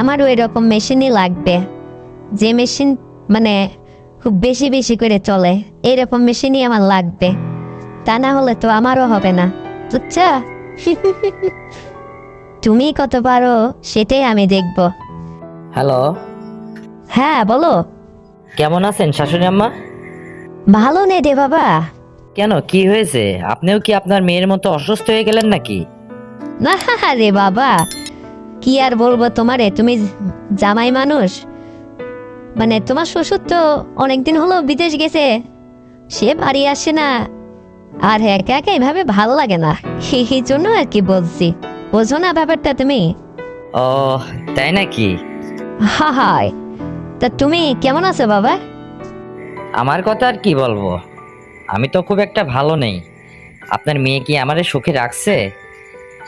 আমারও এরকম মেশিনই লাগবে, যে মেশিন মানে খুব বেশি বেশি করে চলে, এরকম মেশিনই আমার লাগবে। তা না হলে তো আমারও হবে না, বুঝছো? তুমি কত পারো সেটাই আমি দেখব। হ্যালো, হ্যাঁ বলো। কেমন আছেন শাশুড়ি আম্মা? ভালো নেই রে বাবা। কেন, কি হয়েছে? আপনিও কি আপনার মেয়ের মতো অসুস্থ হয়ে গেলেন নাকি? না রে বাবা, কি আর বলবো তোমারে, তুমি জামাই মানুষ, মানে তোমার শ্বশুর তো অনেকদিন হলো বিদেশ গেছে, সে বাড়ি আসে না, আর একা একা এভাবে ভালো লাগে না, এই জন্য আর কি বলছি, বোঝো না ব্যাপারটা তুমি? ও, তাই নাকি? হায়, তা তুমি কেমন আছো বাবা? আমার কথা আর কি বলবো, আমি তো খুব একটা ভালো নেই। আপনার মেয়ে কি আমারে সুখে রাখছে?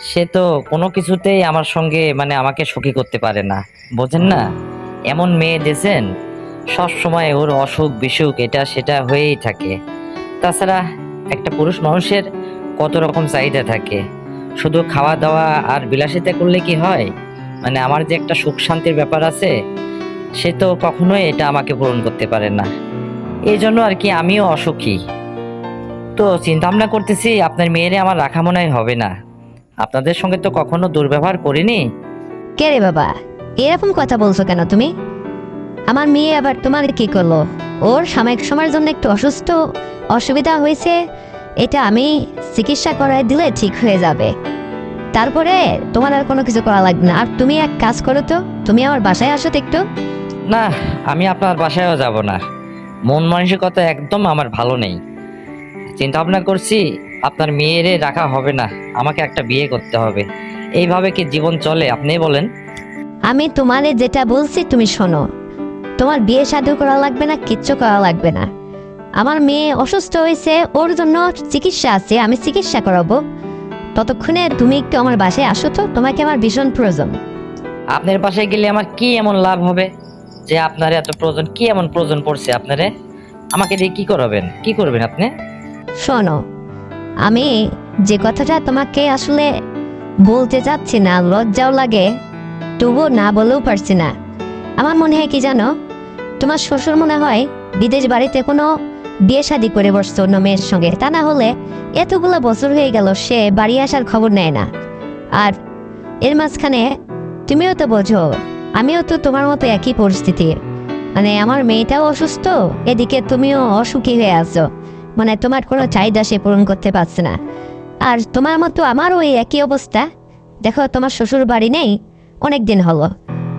সে তো কোনো কিছুতেই আমার সঙ্গে মানে আমাকে সুখী করতে পারে না, বোঝেন না? এমন মেয়ে দিয়েছেন, সব সময় ওর অসুখ বিসুখ এটা সেটা হয়েই থাকে। তাছাড়া একটা পুরুষ মানুষের কত রকম চাহিদা থাকে, শুধু খাওয়া দাওয়া আর বিলাসিতা করলে কি হয়? মানে আমার যে একটা সুখ শান্তির ব্যাপার আছে, সে তো কখনোই এটা আমাকে পূরণ করতে পারে না। এই জন্য আর কি আমিও অসুখী। তো চিন্তা ভাবনা করতেছি আপনার মেয়েরে আমার রাখা মনে হয় হবে না। আপনাদের সঙ্গে তো কখনো দুর্ব্যবহার করিনি। কে রে বাবা, এরকম কথা বলছো কেন তুমি? আমার মেয়ে আবার তোমার কি করলো? ওর সাময়িক সময়ের জন্য একটু অসুস্থ, অসুবিধা হয়েছে, এটা আমি চিকিৎসা করায় দিলে ঠিক হয়ে যাবে, তারপরে তোমার আর কোনো কিছু করা লাগবে না। আর তুমি এক কাজ করো তো, তুমি আমার বাসায় আসো তো একটু। না, আমি আপনার বাসায়ও যাব না। মন মানসিকতা একদম আমার ভালো নেই। চিন্তা ভাবনা করছি আপনার মেয়েরে রাখা হবে না, আমাকে একটা বিয়ে করতে হবে। এইভাবে কি জীবন চলে আপনি বলেন? আমি তোমারে যেটা বলছি তুমি শোনো, তোমার বিয়ে শাদী করা লাগবে না, কিচ্ছু করা লাগবে না। আমার মেয়ে অসুস্থ হয়েছে, ওর জন্য চিকিৎসা আছে, আমি চিকিৎসা করাবো। ততক্ষণে তুমি একটু আমার বাসায় আসো তো, তোমাকে আমার ভীষণ প্রয়োজন। আপনার বাসায় গেলে আমার কি এমন লাভ হবে যে আপনার এত প্রয়োজন? কি এমন প্রয়োজন পড়ছে আপনারে? আমাকে দিয়ে কি করাবেন, কি করবেন আপনি? শোনো, আমি যে কথাটা তোমাকে আসলে বলতে চাচ্ছি না, লজ্জাও লাগে, তবুও না বলেও পারছি না। আমার মনে হয় কি জানো, তোমার শ্বশুর মনে হয় বিদেশ বাড়িতে কোনো বিয়ে শাদী করে বসছে অন্য মেয়ের সঙ্গে, তা না হলে এতগুলো বছর হয়ে গেল সে বাড়ি আসার খবর নেয় না। আর এর মাঝখানে তুমিও তো বোঝো, আমিও তো তোমার মতো একই পরিস্থিতি, মানে আমার মেয়েটাও অসুস্থ, এদিকে তুমিও অসুখী হয়ে আছো, মানে তোমার কোনো চাহিদা সে পূরণ করতে পারছে না। আর তোমার মতো আমারও এই একই অবস্থা। দেখো, তোমার শ্বশুর বাড়ি নেই অনেক দিন হলো,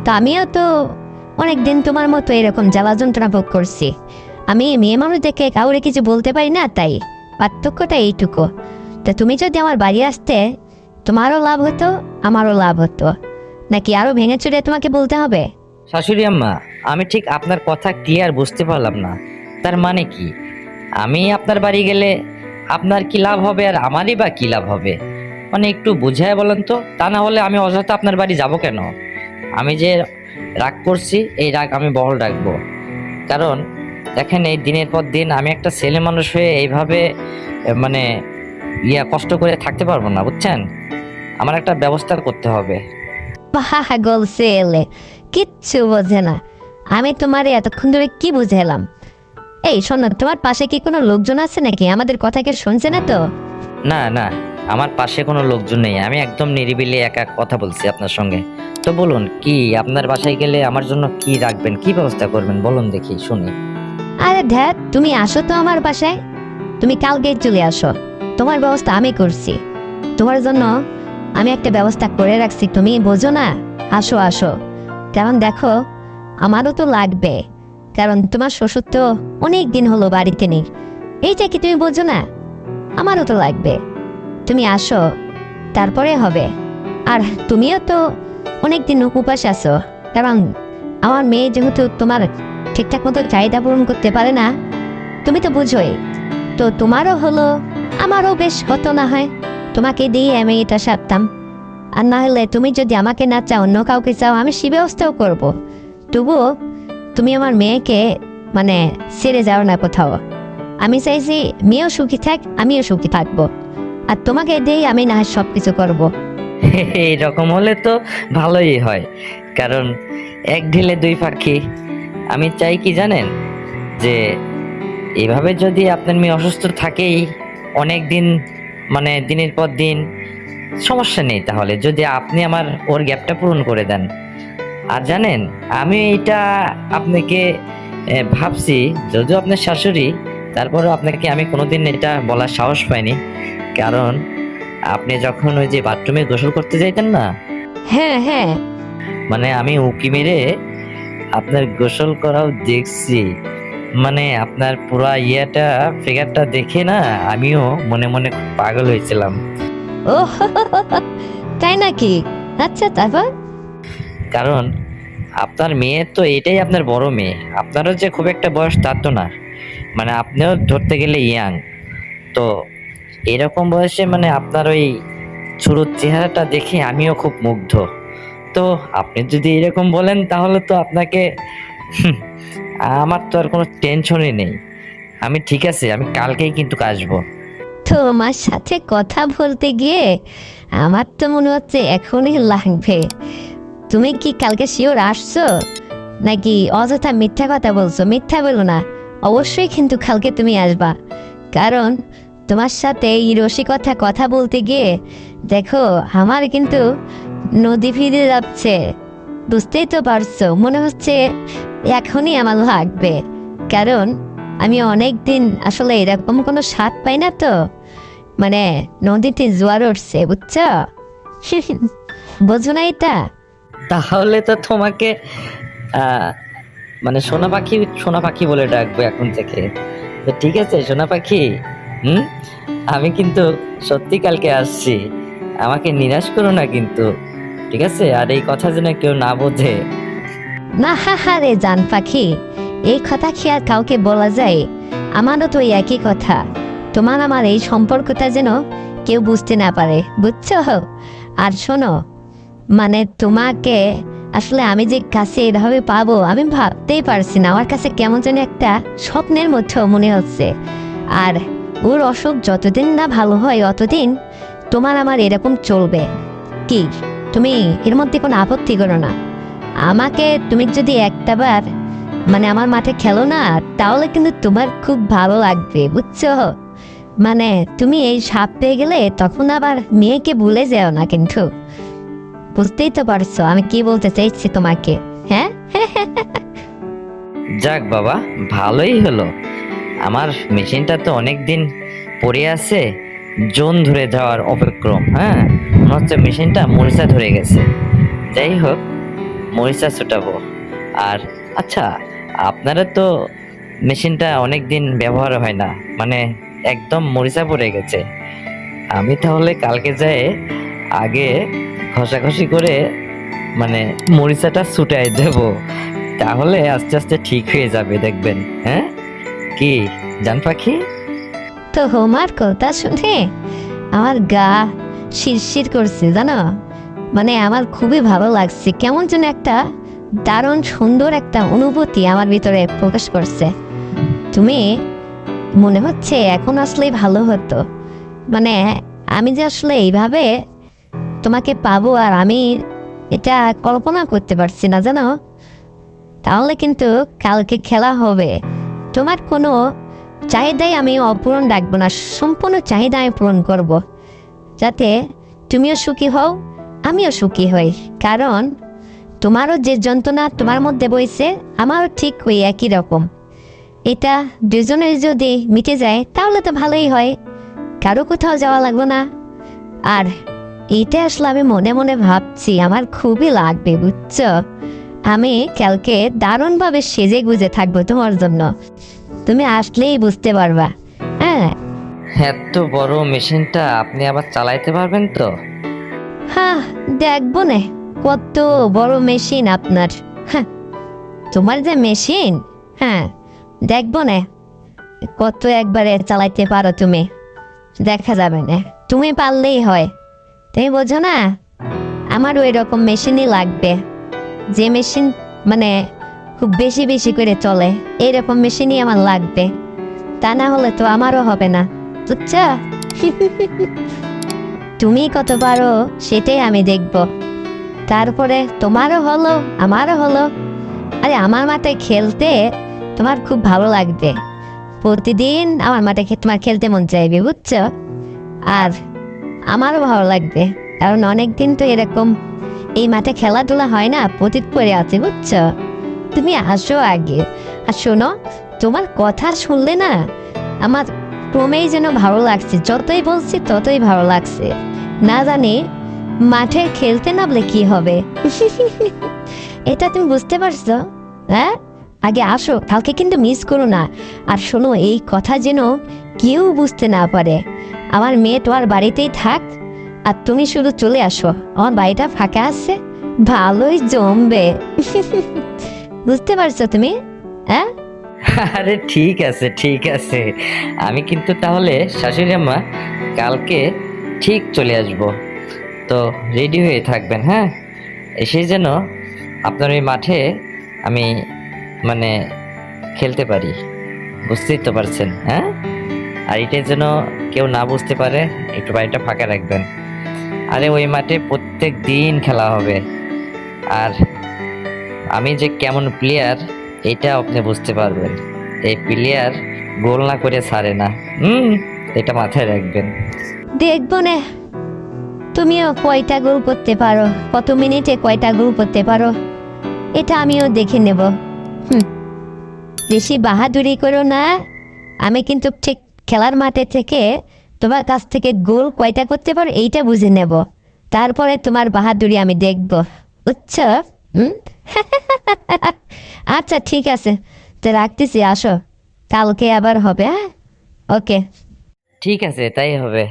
তো আমিও তো অনেকদিন তোমার মতো এরকম জ্বালা যন্ত্রণা ভোগ করছি। আমি মেয়ে মানুষ দেখে কাউরে কিছু বলতে পারি না, তাই পার্থক্যটা এইটুকু। তা তুমি যদি আমার বাড়ি আসতে, তোমারও লাভ হতো, আমারও লাভ হতো, নাকি আরো ভেঙে চুরে তোমাকে বলতে হবে? শাশুড়ি আম্মা, আমি ঠিক আপনার কথা ক্লিয়ার বুঝতে পারলাম না। তার মানে কি, আমি আপনার বাড়ি গেলে আপনার কি লাভ হবে আর আমারই বা কি লাভ হবে? মানে একটু বুঝায় বলেন তো, তা না হলে আমি অযথা আপনার বাড়ি যাব কেন? আমি যে রাগ করছি, এই রাগ আমি বহাল রাখবো। কারণ দেখেন, এই দিনের পর দিন আমি একটা ছেলে মানুষ হয়ে এইভাবে মানে কষ্ট করে থাকতে পারবো না, বুঝছেন? আমার একটা ব্যবস্থা করতে হবে। পাগল ছেলে, কিচ্ছু বোঝে না। আমি তোমারে এতক্ষণ ধরে কি বুঝালাম? এই শোনো, তোমার পাশে কি কোনো লোকজন আছে নাকি? আমাদের কথা কি শুনছে না তো? না না, আমার পাশে কোনো লোকজন নেই, আমি একদম নিরিবিলি একা কথা বলছি আপনার সঙ্গে। তো বলুন, কি আপনার বাসায় গেলে আমার জন্য কি রাখবেন, কি ব্যবস্থা করবেন বলুন দেখি শুনি। আরে ধ্যাত, তুমি আসো তো আমার বাসায়, তুমি কালকেই চলে আসো, তোমার ব্যবস্থা আমি করছি। তোমার জন্য আমি একটা ব্যবস্থা করে রাখছি, তুমি বোঝো না? আসো আসো, কারণ দেখো আমারও তো লাগবে, কারণ তোমার শ্বশুর তো অনেক দিন হলো বাড়িতে নেই, এইটা কি তুমি বোঝো না? আমারও তো লাগবে, তুমি আসো, তারপরে হবে। আর তুমিও তো অনেকদিন উপবাস আছো, কারণ আমার মেয়ে যেহেতু তোমার ঠিকঠাক মতো চাহিদা পূরণ করতে পারে না, তুমি তো বুঝোই, তো তোমারও হলো, আমারও বেশ হতো না হয়, তোমাকে দিয়ে আমি এটা সারতাম। আর না হলে তুমি যদি আমাকে না চাও, অন্য কাউকে চাও, আমি সে ব্যবস্থাও করবো। তবুও তুমি আমার মেয়েকে মানে ছেড়ে যাও না কোথাও। আমি চাইছি মেয়েও সুখী থাক, আমিও সুখী থাকবো, আর তোমাকে দিয়েই আমি না হয় সব কিছু করবো। এইরকম হলে তো ভালোই হয়, কারণ এক ঢিলে দুই পাখি। আমি চাই কি জানেন, যে এভাবে যদি আপনার মেয়ে অসুস্থ থাকেই অনেক দিন, মানে দিনের পর দিন, সমস্যা নেই, তাহলে যদি আপনি আমার ওর গ্যাপটা পূরণ করে দেন। আর জানেন, আমি এটা আপনাকে ভাবছি, যদিও আপনার শাশুড়ি, তারপরেও আপনাকে আমি কোনোদিন এটা বলার সাহস পাইনি। কারণ আপনি যখন ওই যে বাথরুমে গোসল করতে যাইতেন না, হ্যাঁ হ্যাঁ, মানে আমি উঁকি মেরে আপনার গোসল করাও দেখছি। মানে আপনার পুরা ফিগারটা দেখে না আমিও মনে মনে খুব পাগল হয়েছিলাম। ও তাই নাকি? আচ্ছা, তারপর? কারণ আপনার মেয়ে তো এটাই আপনার বড় মেয়ে, আপনারও যে খুব একটা বয়স তার তো না, মানে আপনিও ধরতে গেলে ইয়াং। তো এরকম বয়সে মানে আপনার ওই ছোট চেহারাটা দেখে আমিও খুব মুগ্ধ। তো আপনি যদি এরকম বলেন তাহলে তো আপনাকে আমার তো আর কোনো টেনশনই নেই। আমি ঠিক আছে, আমি কালকেই কিন্তু আসবো। তোমার সাথে কথা বলতে গিয়ে আমার তো মনে হচ্ছে এখনই লাগবে। তুমি কি কালকে শিওর আসছো, নাকি অযথা মিথ্যা কথা বলছো? মিথ্যা বলো না, অবশ্যই কিন্তু কালকে তুমি আসবা। কারণ তোমার সাথে এই রসিকতা কথা বলতে গিয়ে দেখো আমার কিন্তু নদী ফিরে যাচ্ছে, বুঝতেই তো পারছো। মনে হচ্ছে এখনই আমার লাগবে, কারণ আমি অনেক দিন আসলে এরকম কোনো স্বাদ পাই না তো। মানে নদীতে জোয়ার উঠছে, বুঝছো? বোঝো না এটা? তাহলে তো তোমাকে আহ, মানে সোনা পাখি সোনা পাখি বলে ডাকবো এখন থেকে। তো ঠিক আছে সোনা পাখি, হুম, আমি কিন্তু সত্যি কালকে আসছি, আমাকে নিরাশ করো না কিন্তু, ঠিক আছে? আর এই কথা যেন কেউ না বোঝে। না, হা হা রে জান পাখি, এই কথা কি আর কাউকে বলা যায়? আমারও তো একই কথা। তোমার আমার এই সম্পর্কটা যেন কেউ বুঝতে না পারে, বুঝছো? আর শোনো, মানে তোমাকে আসলে আমি যে কাছে এভাবে পাবো আমি ভাবতেই পারছি না। আমার কাছে কেমন যেন একটা স্বপ্নের মধ্যে মনে হচ্ছে। আর ওর অসুখ যতদিন না ভালো হয় অতদিন তোমার আমার এরকম চলবে। কি তুমি এর মধ্যে কোনো আপত্তি করো না? আমাকে তুমি যদি একটাবার মানে আমার মাঠে খেলো না, তাহলে কিন্তু তোমার খুব ভালো লাগবে, বুঝছো? মানে তুমি এই সাপ পেয়ে গেলে তখন আবার মেয়েকে ভুলে যেও না কিন্তু। বুঝতেই তো পারছো আমি কি বলতে চাইছি তোমাকে, হ্যাঁ? যাক বাবা, ভালোই হলো। আমার মেশিনটা তো অনেক দিন পড়ে আছে, জোন ধরে যাওয়ার অপক্রম। হ্যাঁ, মনে হচ্ছে মেশিনটা মরিচা ধরে গেছে। যাই হোক, মরিচা ছুটাবো। আর আচ্ছা, আপনারা তো মেশিনটা অনেক দিন ব্যবহার হয় না, মানে একদম মরিচা পড়ে গেছে। আমি তাহলে কালকে যাই আগে ঘষাঘষি করে মানে মরিচাটা ছুটাই দেব, তাহলে আস্তে আস্তে ঠিক হয়ে যাবে দেখবেন। হ্যাঁ, কি জান পাখি? তো হোমার কথা শুনে আমার গা শিরশির করছে, জানো? মানে আমার খুবই ভালো লাগছে, কেমন যেন একটা দারুণ সুন্দর একটা অনুভূতি আমার ভিতরে প্রকাশ করছে। তুমি মনে হচ্ছে এখন আসলেই ভালো হতো। মানে আমি যে আসলে এইভাবে তোমাকে পাবো আর আমি এটা কল্পনা করতে পারছি না, জানো? তাহলে কিন্তু কালকে খেলা হবে। তোমার কোনো চাহিদাই আমি অপূরণ রাখবো না, সম্পূর্ণ চাহিদা আমি পূরণ করব, যাতে তুমিও সুখী হও আমিও সুখী হই। কারণ তোমারও যে যন্ত্রণা তোমার মধ্যে বইছে আমারও ঠিক ওই একই রকম। এটা দুজনের যদি মিটে যায় তাহলে তো ভালোই হয়, কারো কোথাও যাওয়া লাগবে না। আর এটা আসলে আমি মনে মনে ভাবছি আমার খুবই লাগবে, বুঝছো? আমি কালকে দারুণভাবে সেজে গুজে থাকবো তোমার জন্য, তুমি আসলেই বুঝতে পারবা। হ্যাঁ এত বড় মেশিনটা আপনি আবার চালাইতে পারবেন তো? হ্যাঁ, দেখবো না কত বড় মেশিন আপনার। হ্যাঁ, তোমার যে মেশিন, হ্যাঁ দেখবো না কত একবারে চালাইতে পারো তুমি, দেখা যাবে না। তুমি পারলেই হয়, তুমি বোঝো না? আমার ওই রকম মেশিনই লাগবে, যে মেশিন মানে খুব বেশি বেশি করে চলে, এইরকম মেশিনই আমার লাগবে। তা না হলে তো আমারও হবে না, বুঝছো? তুমি কত পারো সেটাই আমি দেখব। তারপরে তোমারও হলো, আমারও হলো। আরে আমার মাঠে খেলতে তোমার খুব ভালো লাগবে, প্রতিদিন আমার মাঠে তোমার খেলতে মন চাইবে, বুঝছো? আর আমারও ভালো লাগবে, কারণ অনেকদিন তো এরকম এই মাঠে খেলাধুলা হয় না, পতিত পড়ে আছে, বুঝছো? তুমি আসো আগে। আর শোনো, তোমার কথা শুনলে না আমার ক্রমেই যেন ভালো লাগছে, যতই বলছি ততই ভালো লাগছে। না জানি মাঠে খেলতে নামলে কি হবে। এটা তুমি বুঝতে পারছো? হ্যাঁ, আগে আসো, কালকে কিন্তু মিস করো না। আর শোনো, এই কথা যেন কেউ বুঝতে না পারে। আমার মেয়ে তোমার বাড়িতেই থাক, আর তুমি শুধু চলে আসো, আমার বাড়িটা ফাঁকা আছে, ভালোই জমবে। বুঝতে পারছো তুমি? হ্যাঁ, আরে ঠিক আছে ঠিক আছে, আমি কিন্তু তাহলে শাশুড়ি আম্মা কালকে ঠিক চলে আসব। তো রেডি হয়ে থাকবেন, হ্যাঁ? এসে যেন আপনার ওই মাঠে আমি মানে খেলতে পারি, বুঝতেই তো পারছেন, হ্যাঁ? আর এটা যেন কেউ না বুঝতে পারে, একটু বাড়িটা ফাঁকা রাখবেন। আরে ওই মাঠে প্রত্যেক দিন খেলা হবে, আর আমি যে কেমন প্লেয়ার এটা আপনি বুঝতে পারবেন। এই প্লেয়ার গোল না করে ছাড়ে না। এটা মাথায় রাখবেন। দেখবো না তুমিও কয়টা গোল করতে পারো, কত মিনিটে কয়টা গোল করতে পারো, এটা আমিও দেখে নেব। বেশি বাহাদুরি করো না, আমি কিন্তু ঠিক খেলার মাঠে থেকে তোমার কাছ থেকে গোল কয়টা করতে পারো এইটা বুঝে নেব, তারপরে তোমার বাহাদুরি আমি দেখব, বুঝছো? হুম। আচ্ছা ঠিক আছে, তো রাখতেছি, আসো, কালকে আবার হবে, হ্যাঁ? ওকে। ঠিক আছে, তাই হবে।